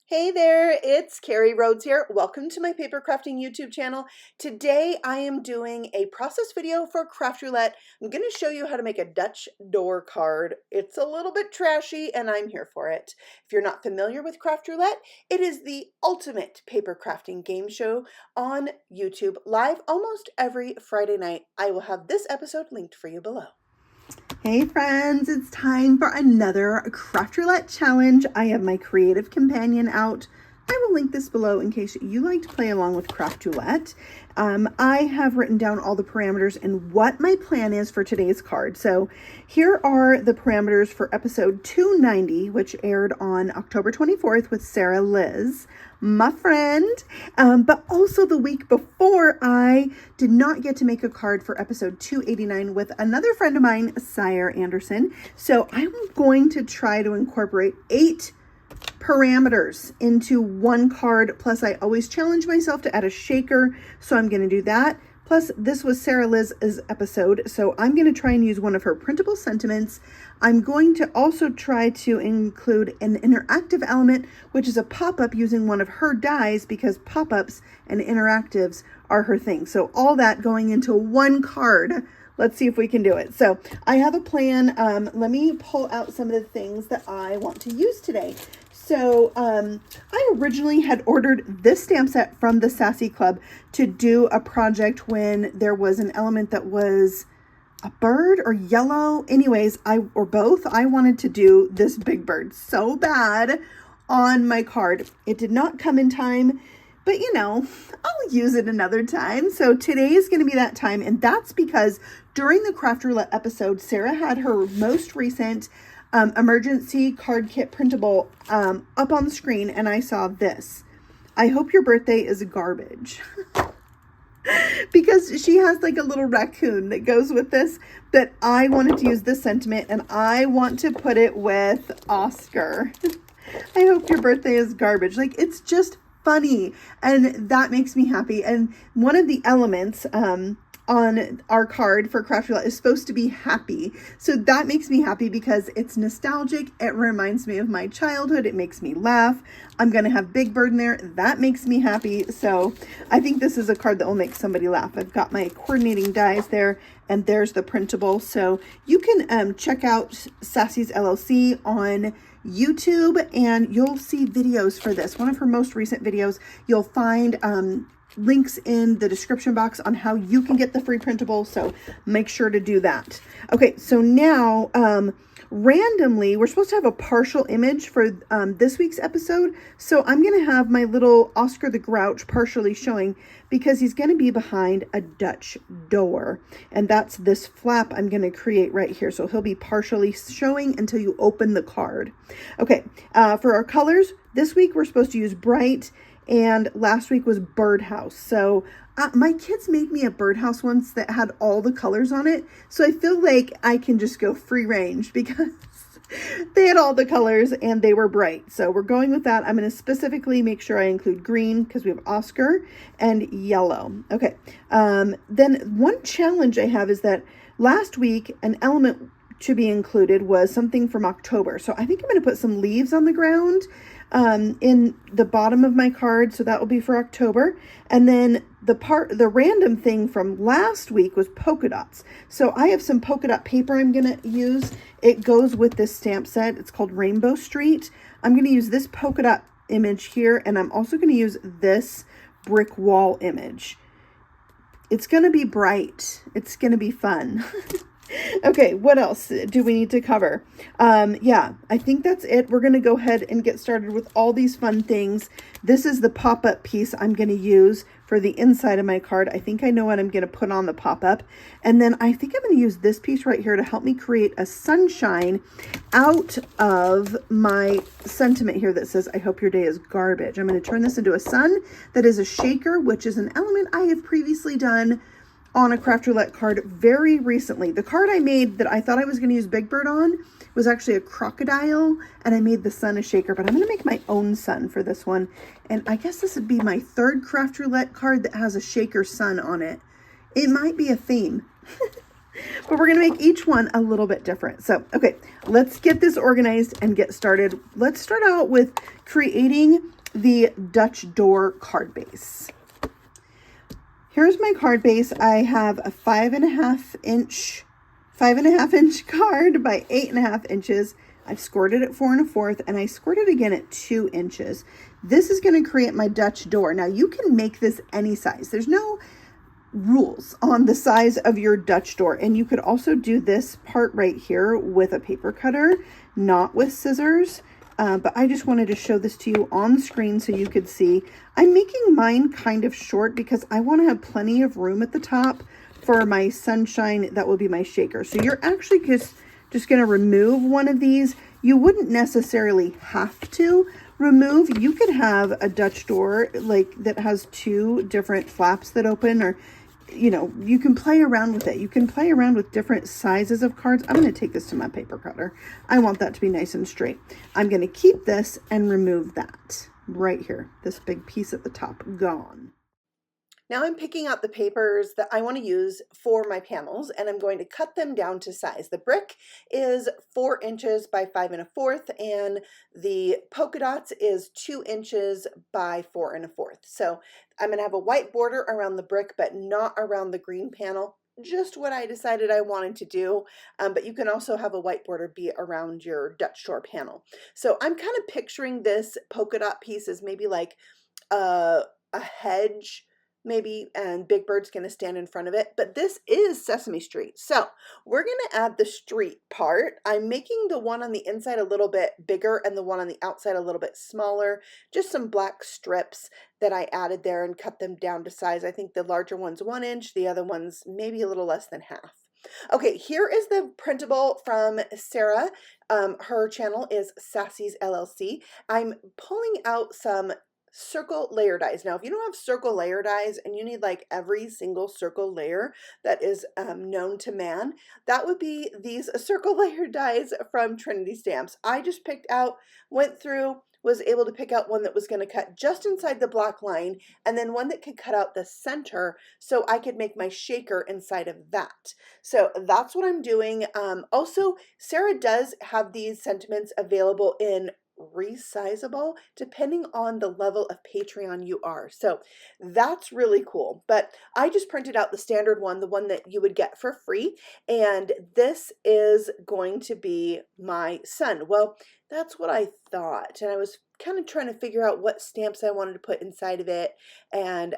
Hey there, it's Carrie Rhodes here. Welcome to my paper crafting YouTube channel. Today I am doing a process video for Craft Roulette. I'm going to show you how to make a Dutch door card. It's a little bit trashy and I'm here for it. If you're not familiar with Craft Roulette, it is the ultimate paper crafting game show on YouTube, live almost every Friday night. I will have this episode linked for you below. Hey friends, it's time for another Craft Roulette challenge. I have my creative companion out. I will link this below in case you like to play along with Craft Roulette. I have written down all the parameters and what my plan is for today's card. So here are the parameters for episode 290, which aired on October 24th with Sarah Liz, my friend. But also the week before, I did not get to make a card for episode 289 with another friend of mine, Sire Anderson. So I'm going to try to incorporate 8 parameters into one card. Plus I always challenge myself to add a shaker, so I'm going to do that. Plus this was Sarah Liz's episode, so I'm going to try and use one of her printable sentiments. I'm going to also try to include an interactive element, which is a pop-up using one of her dies, because pop-ups and interactives are her thing. So all that going into one card. Let's see if we can do it. So I have a plan. Let me pull out some of the things that I want to use today. So I originally had ordered this stamp set from the Sassy Club to do a project when there was an element that was a bird or yellow. Anyways, or both. I wanted to do this big bird so bad on my card. It did not come in time, but you know, I'll use it another time. So today is going to be that time. And that's because during the Craft Roulette episode, Sarah had her most recent emergency card kit printable up on the screen, and I saw this. I hope your birthday is garbage. Because she has like a little raccoon that goes with this, but I wanted to use this sentiment and I want to put it with Oscar. I hope your birthday is garbage. Like, it's just funny and that makes me happy. And one of the elements on our card for Craft Roulette is supposed to be happy. So that makes me happy because it's nostalgic. It reminds me of my childhood. It makes me laugh. I'm going to have Big Bird in there. That makes me happy. So I think this is a card that will make somebody laugh. I've got my coordinating dies there, and there's the printable. So you can check out Sassy's LLC on YouTube and you'll see videos for this. One of her most recent videos, you'll find links in the description box on how you can get the free printable, so make sure to do that. Okay, so now randomly we're supposed to have a partial image for this week's episode, so I'm gonna have my little Oscar the Grouch partially showing because he's gonna be behind a Dutch door, and that's this flap I'm gonna create right here. So he'll be partially showing until you open the card. Okay, for our colors this week we're supposed to use bright, and last week was birdhouse. So my kids made me a birdhouse once that had all the colors on it. So I feel like I can just go free range because they had all the colors and they were bright. So we're going with that. I'm going to specifically make sure I include green because we have Oscar, and yellow. Okay. Then one challenge I have is that last week an element to be included was something from October. So I think I'm going to put some leaves on the ground in the bottom of my card, so that will be for October. And then the random thing from last week was polka dots. So I have some polka dot paper I'm gonna use. It goes with this stamp set. It's called Rainbow Street. I'm gonna use this polka dot image here, and I'm also gonna use this brick wall image. It's gonna be bright. It's gonna be fun. Okay, what else do we need to cover? Yeah, I think that's it. We're going to go ahead and get started with all these fun things. This is the pop-up piece I'm going to use for the inside of my card. I think I know what I'm going to put on the pop-up. And then I think I'm going to use this piece right here to help me create a sunshine out of my sentiment here that says, I hope your day is garbage. I'm going to turn this into a sun that is a shaker, which is an element I have previously done on a Craft Roulette card very recently. The card I made that I thought I was going to use Big Bird on was actually a crocodile, and I made the sun a shaker, but I'm going to make my own sun for this one. And I guess this would be my third Craft Roulette card that has a shaker sun on it. It might be a theme. But we're going to make each one a little bit different. So, okay, let's get this organized and get started. Let's start out with creating the Dutch door card base. Here's my card base. I have a 5.5 inch card by 8.5 inches. I've scored it at 4 1/4, and I scored it again at 2 inches. This is going to create my Dutch door. Now you can make this any size. There's no rules on the size of your Dutch door. And you could also do this part right here with a paper cutter, not with scissors. But I just wanted to show this to you on the screen so you could see. I'm making mine kind of short because I want to have plenty of room at the top for my sunshine. That will be my shaker. So you're actually just going to remove one of these. You wouldn't necessarily have to remove. You could have a Dutch door like that has 2 different flaps that open, or you know, you can play around with it. You can play around with different sizes of cards. I'm going to take this to my paper cutter. I want that to be nice and straight. I'm going to keep this and remove that right here. This big piece at the top, gone. Now I'm picking out the papers that I want to use for my panels, and I'm going to cut them down to size. The brick is 4 inches by 5 1/4, and the polka dots is 2 inches by 4 1/4. So I'm going to have a white border around the brick, but not around the green panel. Just what I decided I wanted to do, but you can also have a white border be around your Dutch door panel. So I'm kind of picturing this polka dot piece as maybe like a hedge, maybe, and Big Bird's going to stand in front of it, but this is Sesame Street. So we're going to add the street part. I'm making the one on the inside a little bit bigger and the one on the outside a little bit smaller. Just some black strips that I added there and cut them down to size. I think the larger one's 1 inch, the other one's maybe a little less than half. Okay, here is the printable from Sarah. Her channel is Sassy's LLC. I'm pulling out some circle layer dies. Now, if you don't have circle layer dies and you need like every single circle layer that is known to man, that would be these circle layer dies from Trinity Stamps. I just went through, was able to pick out one that was going to cut just inside the black line, and then one that could cut out the center so I could make my shaker inside of that. So that's what I'm doing. Also, Sarah does have these sentiments available in resizable depending on the level of Patreon you are. So that's really cool. But I just printed out the standard one, the one that you would get for free. And this is going to be my sun. Well, that's what I thought. And I was kind of trying to figure out what stamps I wanted to put inside of it and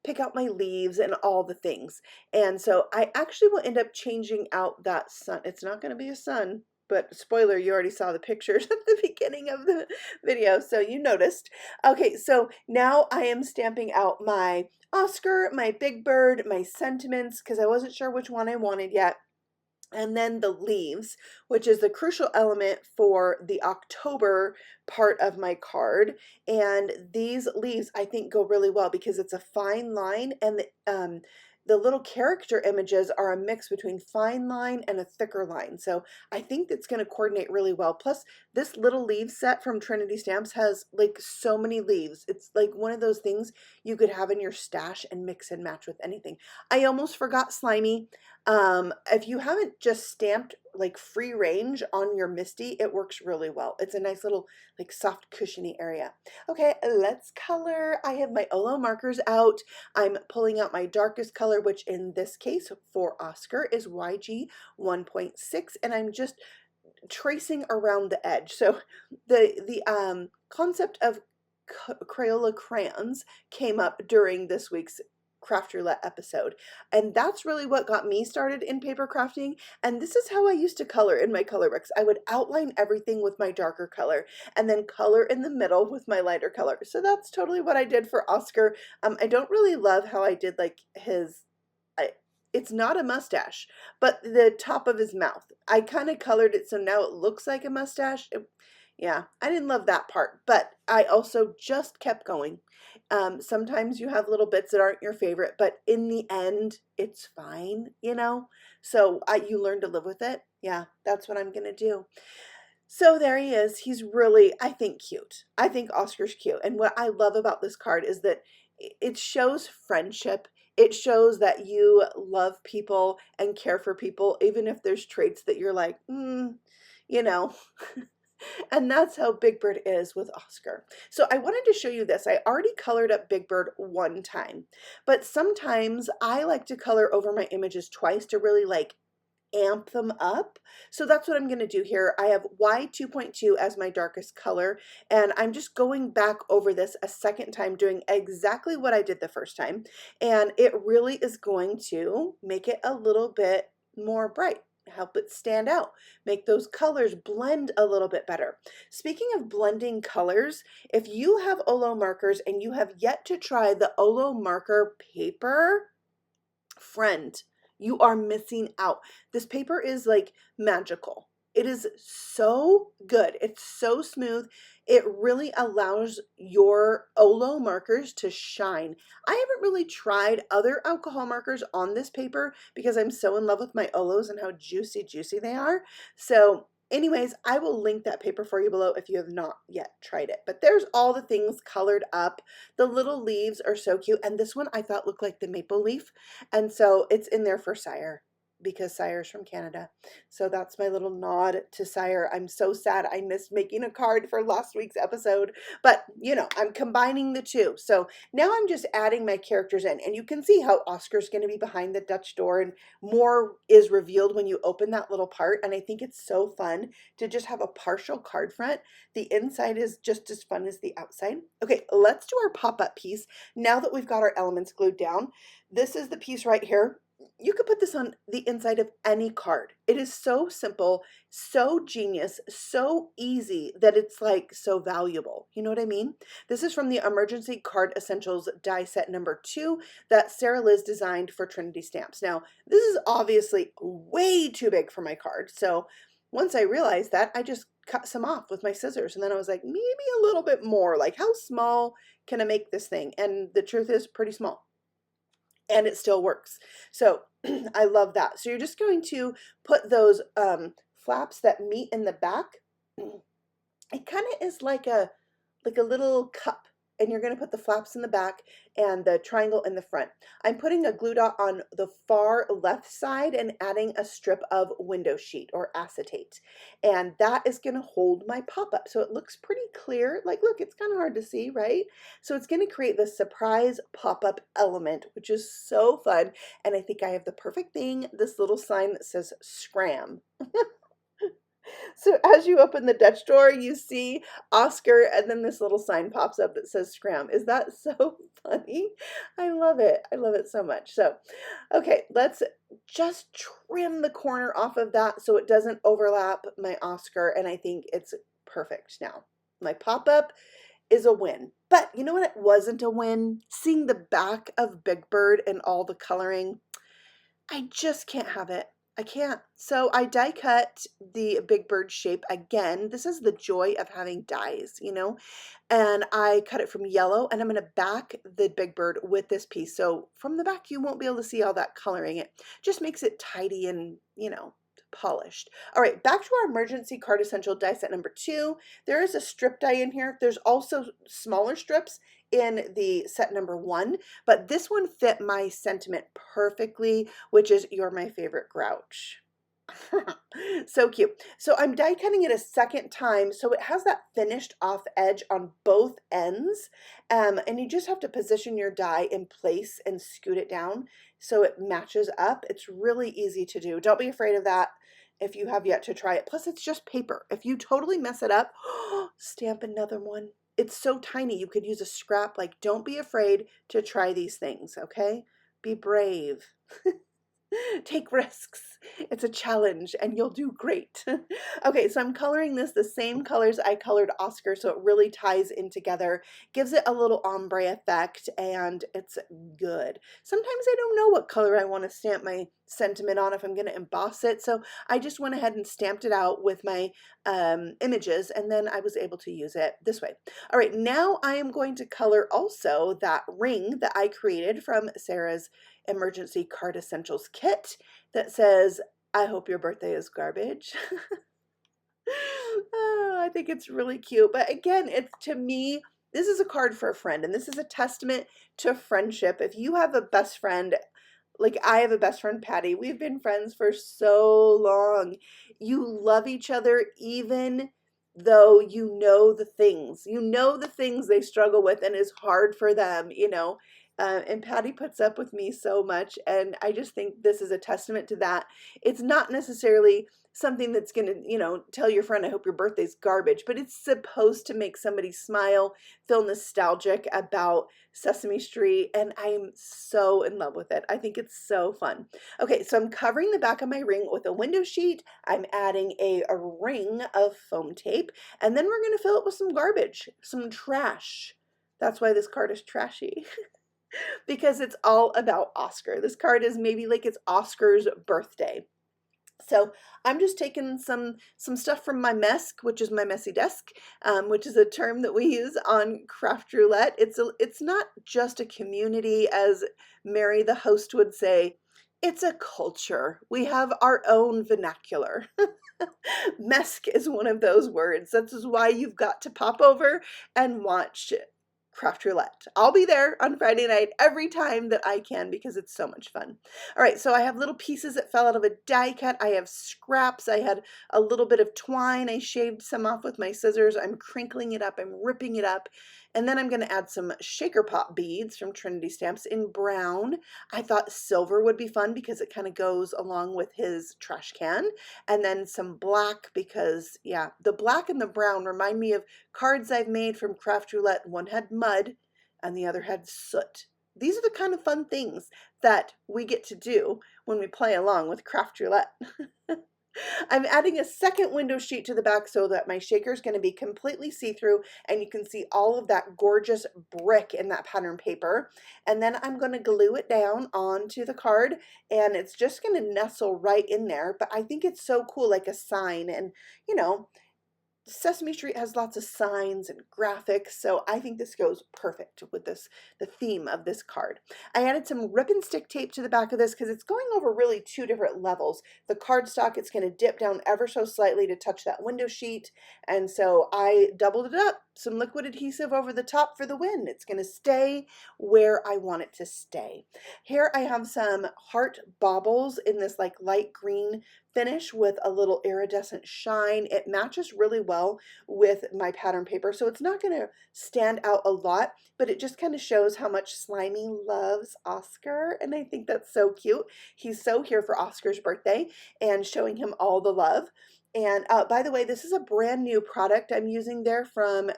pick out my leaves and all the things. And so I actually will end up changing out that sun. It's not going to be a sun, but spoiler, you already saw the pictures at the beginning of the video, so you noticed. Okay, so now I am stamping out my Oscar, my Big Bird, my sentiments, because I wasn't sure which one I wanted yet. And then the leaves, which is the crucial element for the October part of my card. And these leaves, I think, go really well because it's a fine line, and the little character images are a mix between fine line and a thicker line. So I think it's going to coordinate really well. Plus, this little leaf set from Trinity Stamps has like so many leaves. It's like one of those things you could have in your stash and mix and match with anything. I almost forgot Slimy. If you haven't just stamped like free range on your Misty, it works really well. It's a nice little like soft cushiony area. Okay, let's color. I have my Olo markers out. I'm pulling out my darkest color, which in this case for Oscar is YG 1.6, and I'm just tracing around the edge. So the concept of Crayola crayons came up during this week's Craft Roulette episode, and that's really what got me started in paper crafting. And this is how I used to color in my color books. I would outline everything with my darker color and then color in the middle with my lighter color. So that's totally what I did for Oscar. I don't really love how I did like it's not a mustache, but the top of his mouth. I kind of colored it so now it looks like a mustache. Yeah, I didn't love that part, but I also just kept going. Sometimes you have little bits that aren't your favorite, but in the end, it's fine, you know? So you learn to live with it. Yeah, that's what I'm going to do. So there he is. He's really, I think, cute. I think Oscar's cute. And what I love about this card is that it shows friendship. It shows that you love people and care for people, even if there's traits that you're like, you know. And that's how Big Bird is with Oscar. So I wanted to show you this. I already colored up Big Bird one time, but sometimes I like to color over my images twice to really like amp them up. So that's what I'm going to do here. I have Y2.2 as my darkest color, and I'm just going back over this a second time, doing exactly what I did the first time. And it really is going to make it a little bit more bright, help it stand out, make those colors blend a little bit better. Speaking of blending colors, if you have Olo markers and you have yet to try the Olo marker paper, friend, you are missing out. This paper is like magical. It is so good. It's so smooth. It really allows your Olo markers to shine. I haven't really tried other alcohol markers on this paper because I'm so in love with my Olos and how juicy they are. So anyways, I will link that paper for you below if you have not yet tried it. But there's all the things colored up. The little leaves are so cute. And this one I thought looked like the maple leaf. And so it's in there for Sire, because Sire's from Canada. So that's my little nod to Sire. I'm so sad I missed making a card for last week's episode, but you know, I'm combining the two. So now I'm just adding my characters in, and you can see how Oscar's going to be behind the Dutch door, and more is revealed when you open that little part. And I think it's so fun to just have a partial card front. The inside is just as fun as the outside. Okay, let's do our pop-up piece. Now that we've got our elements glued down, this is the piece right here. You could put this on the inside of any card. It is so simple, so genius, so easy that it's like so valuable. You know what I mean? This is from the Emergency Card Essentials die set number 2 that Sarah Liz designed for Trinity Stamps. Now, this is obviously way too big for my card. So once I realized that, I just cut some off with my scissors. And then I was like, maybe a little bit more. Like, how small can I make this thing? And the truth is pretty small. And it still works. So I love that. So you're just going to put those flaps that meet in the back. It kind of is like a little cup, and you're going to put the flaps in the back and the triangle in the front. I'm putting a glue dot on the far left side and adding a strip of window sheet or acetate. And that is going to hold my pop-up. So it looks pretty clear. Like, look, it's kind of hard to see, right? So it's going to create this surprise pop-up element, which is so fun. And I think I have the perfect thing, this little sign that says Scram. So as you open the Dutch door, you see Oscar, and then this little sign pops up that says Scram. Is that so funny? I love it. I love it so much. So, okay, let's just trim the corner off of that so it doesn't overlap my Oscar, and I think it's perfect now. My pop-up is a win. But you know what? It wasn't a win? Seeing the back of Big Bird and all the coloring, I just can't have it. I can't. So I die cut the Big Bird shape again. This is the joy of having dies, you know, and I cut it from yellow, and I'm going to back the Big Bird with this piece. So from the back, you won't be able to see all that coloring. It just makes it tidy and, you know, polished. All right, back to our Emergency Card Essential die set number 2. There is a strip die in here. There's also smaller strips in the set number 1, but this one fit my sentiment perfectly, which is "You're my favorite Grouch." So cute. So I'm die cutting it a second time, so it has that finished off edge on both ends, and you just have to position your die in place and scoot it down so it matches up. It's really easy to do. Don't be afraid of that if you have yet to try it. Plus, it's just paper. If you totally mess it up, stamp another one. It's so tiny, you could use a scrap. Like, don't be afraid to try these things, okay? Be brave. Take risks. It's a challenge and you'll do great. Okay, so I'm coloring this the same colors I colored Oscar, so it really ties in together, gives it a little ombre effect, and it's good. Sometimes I don't know what color I want to stamp my sentiment on if I'm going to emboss it, so I just went ahead and stamped it out with my images, and then I was able to use it this way. All right, now I am going to color also that ring that I created from Sarah's Emergency Card Essentials kit that says, "I hope your birthday is garbage." Oh, I think it's really cute. But again, it's, to me, this is a card for a friend, and this is a testament to friendship. If you have a best friend, like I have a best friend, Patty, we've been friends for so long. You love each other even though you know the things they struggle with and is hard for them, you know. And Patty puts up with me so much, and I just think this is a testament to that. It's not necessarily something that's going to, you know, tell your friend, I hope your birthday's garbage, but it's supposed to make somebody smile, feel nostalgic about Sesame Street, and I'm so in love with it. I think it's so fun. Okay, so I'm covering the back of my ring with a window sheet. I'm adding a ring of foam tape, and then we're going to fill it with some garbage, some trash. That's why this card is trashy. Because it's all about Oscar. This card is maybe like it's Oscar's birthday. So I'm just taking some stuff from my mess, which is my messy desk, which is a term that we use on Craft Roulette. It's not just a community, as Mary the host would say. It's a culture. We have our own vernacular. Mesk is one of those words. This is why you've got to pop over and watch Craft Roulette. I'll be there on Friday night every time that I can because it's so much fun. All right, so I have little pieces that fell out of a die cut. I have scraps. I had a little bit of twine. I shaved some off with my scissors. I'm crinkling it up. I'm ripping it up. And then I'm going to add some shaker pop beads from Trinity Stamps in brown. I thought silver would be fun because it kind of goes along with his trash can. And then some black because, yeah, the black and the brown remind me of cards I've made from Craft Roulette. One had mud and the other had soot. These are the kind of fun things that we get to do when we play along with Craft Roulette. I'm adding a second window sheet to the back so that my shaker is going to be completely see-through and you can see all of that gorgeous brick in that pattern paper. And then I'm going to glue it down onto the card and it's just going to nestle right in there. But I think it's so cool, like a sign. And, you know, Sesame Street has lots of signs and graphics, so I think this goes perfect with this, the theme of this card. I added some rip and stick tape to the back of this because it's going over really two different levels. The cardstock, it's going to dip down ever so slightly to touch that window sheet, and so I doubled it up, some liquid adhesive over the top for the win. It's going to stay where I want it to stay. Here I have some heart baubles in this like light green finish with a little iridescent shine. It matches really well with my pattern paper, so it's not going to stand out a lot, but it just kind of shows how much Slimy loves Oscar, and I think that's so cute. He's so here for Oscar's birthday and showing him all the love. And by the way, this is a brand new product I'm using there from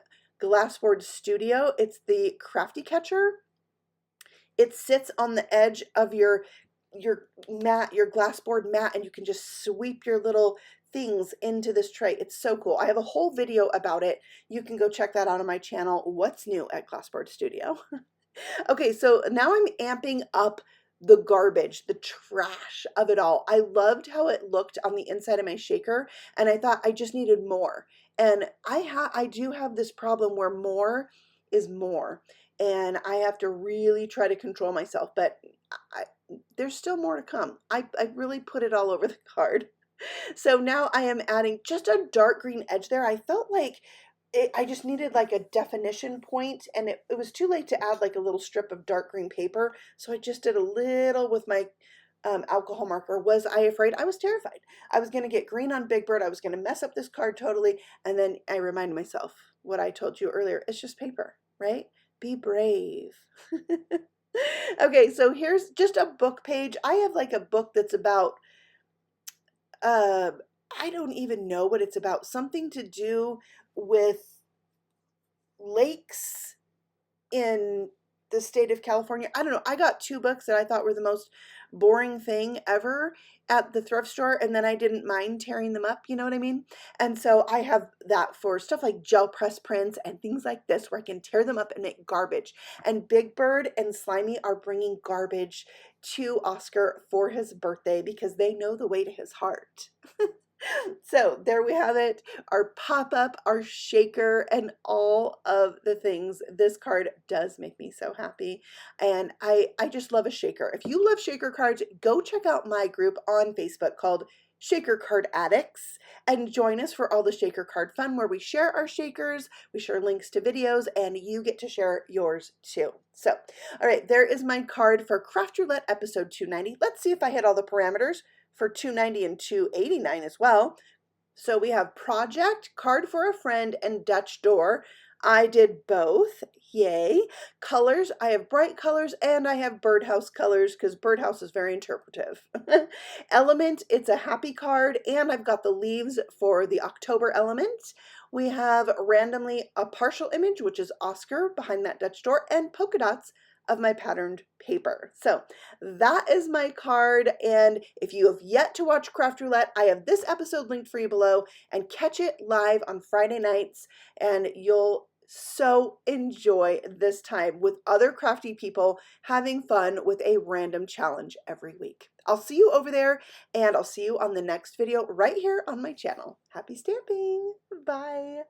Glassboard Studio. It's the Crafty Catcher. It sits on the edge of your mat, your glassboard mat, and you can just sweep your little things into this tray. It's so cool. I have a whole video about it. You can go check that out on my channel, What's New at Glassboard Studio. Okay, so now I'm amping up the garbage, the trash of it all. I loved how it looked on the inside of my shaker, and I thought I just needed more. And I do have this problem where more is more, and I have to really try to control myself, but there's still more to come. I really put it all over the card. So now I am adding just a dark green edge there. I felt like I just needed like a definition point, and it was too late to add like a little strip of dark green paper. So I just did a little with my alcohol marker. Was I afraid? I was terrified. I was going to get green on Big Bird. I was going to mess up this card totally. And then I reminded myself what I told you earlier. It's just paper, right? Be brave. Okay, so here's just a book page. I have like a book that's about, I don't even know what it's about. Something to do with lakes in the state of California. I don't know. I got two books that I thought were the most boring thing ever at the thrift store, and then I didn't mind tearing them up, you know what I mean? And so I have that for stuff like gel press prints and things like this where I can tear them up and make garbage. And Big Bird and Slimy are bringing garbage to Oscar for his birthday because they know the way to his heart. So there we have it, our pop-up, our shaker, and all of the things. This card does make me so happy, and I just love a shaker. If you love shaker cards, go check out my group on Facebook called Shaker Card Addicts and join us for all the shaker card fun where we share our shakers, we share links to videos, and you get to share yours too. So, all right, there is my card for Craft Roulette episode 290. Let's see if I hit all the parameters for 290 and 289 as well. So we have project, card for a friend, and Dutch door. I did both. Yay. Colors, I have bright colors and I have birdhouse colors because birdhouse is very interpretive. Element, it's a happy card, and I've got the leaves for the October element. We have randomly a partial image, which is Oscar behind that Dutch door, and polka dots of my patterned paper. So that is my card, and if you have yet to watch Craft Roulette, I have this episode linked for you below, and catch it live on Friday nights, and you'll so enjoy this time with other crafty people having fun with a random challenge every week. I'll see you over there, and I'll see you on the next video right here on my channel. Happy stamping! Bye!